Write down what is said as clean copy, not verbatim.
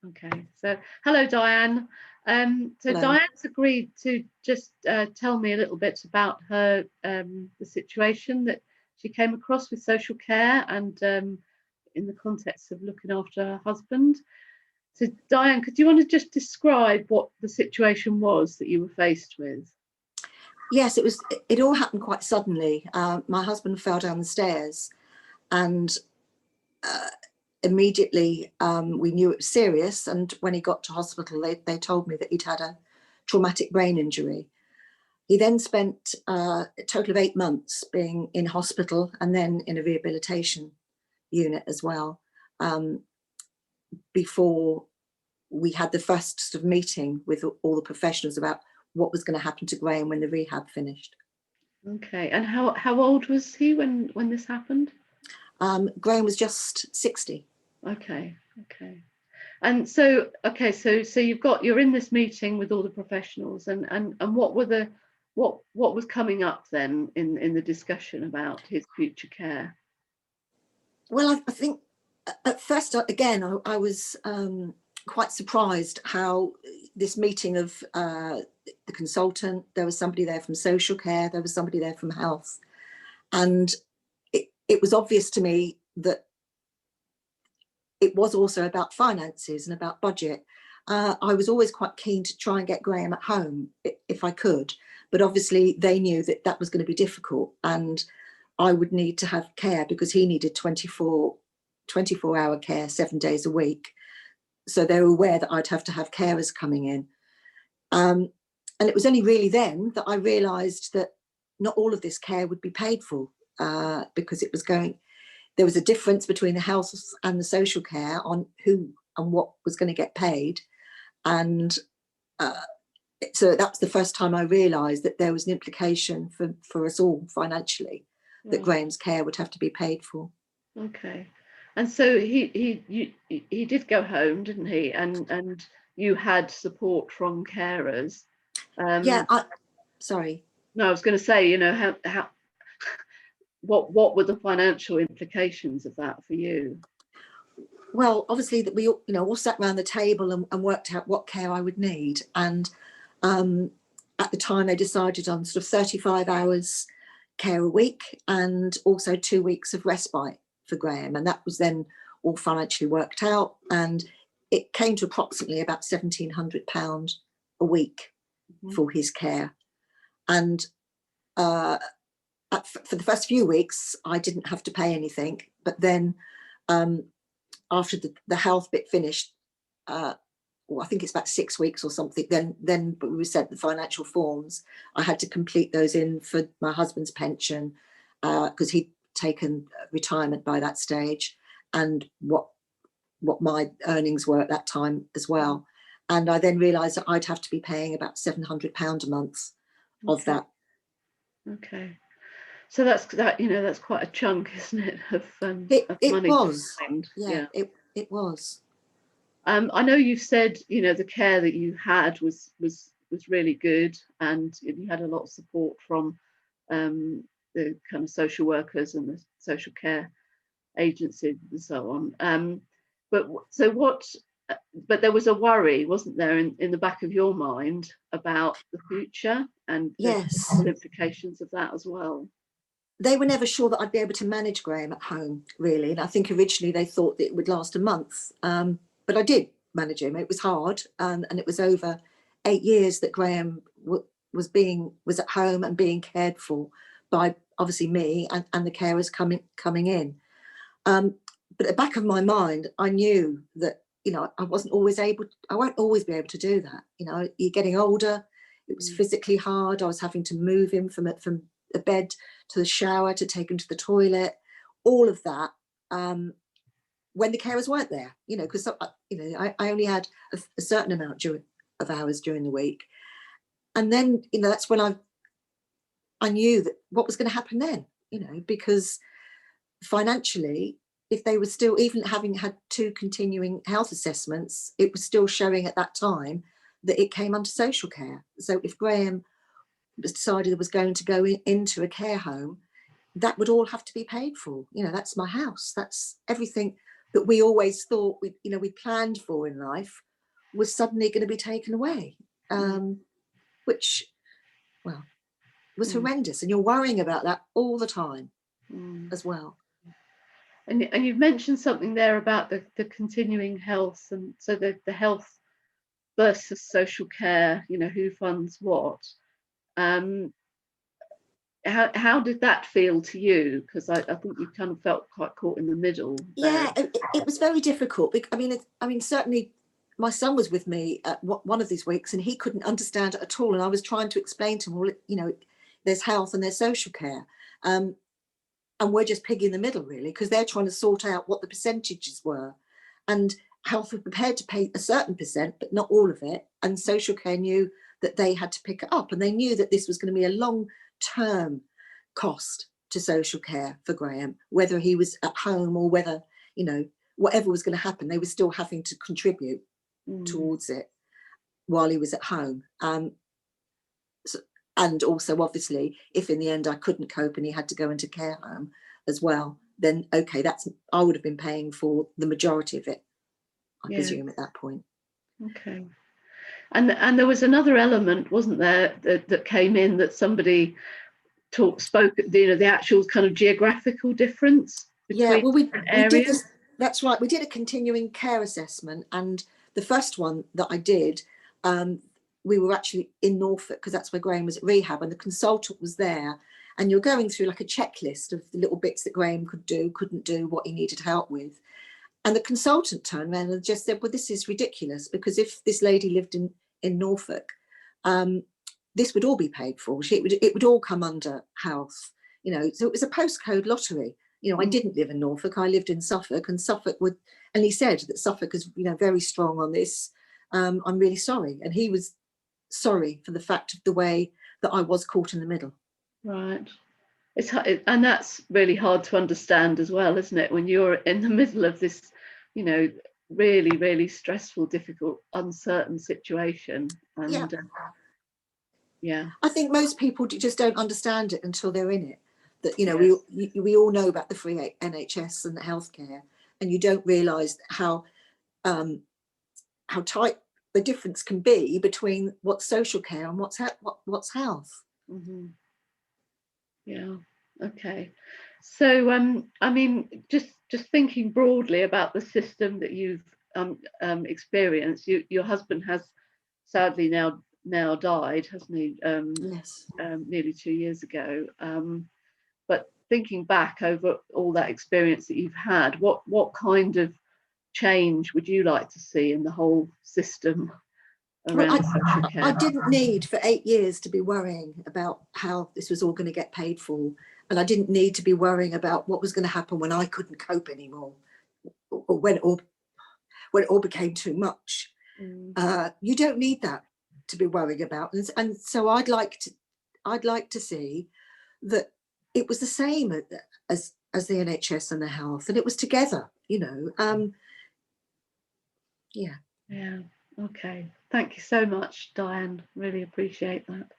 Okay, so hello, Dianne. So Hello. Dianne's agreed to just tell me a little bit about her the situation that she came across with social care and in the context of looking after her husband. So Dianne, could you want to just describe what the situation was that you were faced with? Yes, it all happened quite suddenly. My husband fell down the stairs, and immediately we knew it was serious. And when he got to hospital, they told me that he'd had a traumatic brain injury. He then spent a total of 8 months being in hospital and then in a rehabilitation unit as well, before we had the first sort of meeting with all the professionals about what was going to happen to Graham when the rehab finished. Okay, and how old was he when this happened? Graham was just 60. Okay, okay. And so, okay, so you're in this meeting with all the professionals, and what was coming up then in the discussion about his future care? Well, I think at first, again, I was quite surprised how this meeting of the consultant, there was somebody there from social care, there was somebody there from health. And it was obvious to me that it was also about finances and about budget. I was always quite keen to try and get Graham at home if I could, but obviously they knew that that was going to be difficult, and I would need to have care because he needed 24-hour care 7 days a week. So they were aware that I'd have to have carers coming in. And it was only really then that I realised that not all of this care would be paid for, because there was a difference between the health and the social care on who and what was going to get paid. And so that was the first time I realised that there was an implication for us all financially, that Graham's care would have to be paid for. Okay, and so he did go home, didn't he? And you had support from carers. Yeah, sorry. No, I was going to say, how what were the financial implications of that for you? Well, obviously that we all sat around the table and worked out what care I would need. And at the time they decided on sort of 35 hours care a week and also 2 weeks of respite for Graham. And that was then all financially worked out. And it came to approximately about £1,700 a week for his care. And for the first few weeks, I didn't have to pay anything. But then after the health bit finished, well, I think it's about 6 weeks or something, then we sent the financial forms. I had to complete those in for my husband's pension, because he'd taken retirement by that stage, and what my earnings were at that time as well. And I then realised that I'd have to be paying about £700 a month of that. Okay. So that's quite a chunk, isn't it, of money? It was. Yeah. It was. I know you've said, the care that you had was really good, and you had a lot of support from the kind of social workers and the social care agencies and so on. But there was a worry, wasn't there, in the back of your mind about the future and the Yes. implications of that as well? They were never sure that I'd be able to manage Graham at home, really. And I think originally they thought that it would last a month. But I did manage him. It was hard. And it was over 8 years that Graham was at home and being cared for by obviously me and the carers coming in. But at the back of my mind, I knew that, I won't always be able to do that. You're getting older. It was physically hard. I was having to move him from the bed to the shower, to take him to the toilet, all of that, when the carers weren't there, because I only had a certain amount of hours during the week. And then, that's when I knew that what was going to happen then, because financially, if they were still, even having had 2 continuing health assessments, it was still showing at that time that it came under social care. So if Graham was decided it was going to go into a care home, that would all have to be paid for. That's my house. That's everything that we always thought we planned for in life was suddenly going to be taken away, which, well, was horrendous. And you're worrying about that all the time as well. And you've mentioned something there about the continuing health, and so the health versus social care, who funds what. How did that feel to you? Because I think you kind of felt quite caught in the middle there. Yeah, it was very difficult. I mean, certainly my son was with me at one of these weeks, and he couldn't understand it at all. And I was trying to explain to him, well, there's health and there's social care. And we're just pig in the middle, really, because they're trying to sort out what the percentages were. And health were prepared to pay a certain percent, but not all of it. And social care knew that they had to pick it up. And they knew that this was going to be a long-term cost to social care for Graham, whether he was at home or whether, whatever was going to happen, they were still having to contribute towards it while he was at home. And also, obviously, if in the end I couldn't cope and he had to go into care home as well, then okay, I would have been paying for the majority of it, I presume, at that point. Okay. And there was another element, wasn't there, that came in, that somebody spoke, the actual kind of geographical difference between we areas. did this. That's right. We did a continuing care assessment, and the first one that I did, we were actually in Norfolk, because that's where Graham was at rehab, and the consultant was there, and you're going through like a checklist of the little bits that Graham could do, couldn't do, what he needed help with. And the consultant turned around and just said, well, this is ridiculous, because if this lady lived in Norfolk, this would all be paid for. It would all come under health, so it was a postcode lottery. I didn't live in Norfolk, I lived in Suffolk, and Suffolk would, and he said that Suffolk is, very strong on this. I'm really sorry. And he was sorry for the fact of the way that I was caught in the middle. Right. It's hard, and that's really hard to understand as well, isn't it, when you're in the middle of this, really, really stressful, difficult, uncertain situation. And I think most people just don't understand it until they're in it. That we all know about the free NHS and the healthcare, and you don't realise how tight the difference can be between what's social care and what's health. Yeah. Okay. So I mean, just thinking broadly about the system that you've experienced, your husband has sadly now died, hasn't he? Yes. Nearly 2 years ago. But thinking back over all that experience that you've had, what kind of change would you like to see in the whole system around social care? I didn't need for 8 years to be worrying about how this was all going to get paid for, and I didn't need to be worrying about what was going to happen when I couldn't cope anymore, or when it all became too much. You don't need that to be worrying about, and so I'd like to see that it was the same as the NHS and the health, and it was together. Yeah. Okay. Thank you so much, Dianne. Really appreciate that.